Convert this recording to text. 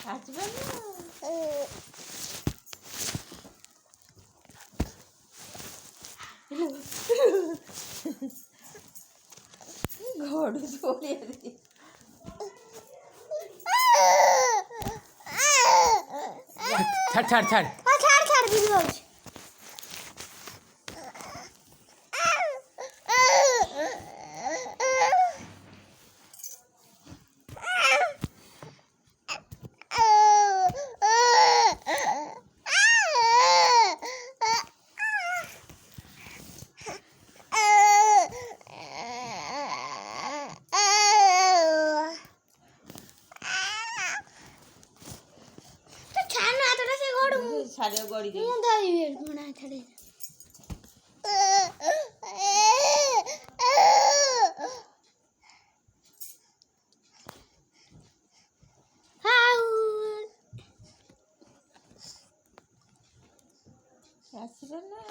আসবে না ঘড়ু চলিয়ে দিই ছাড় ছাড় ছাড় ছাড় ভিডিও সারে গড়ি দিই আসবে না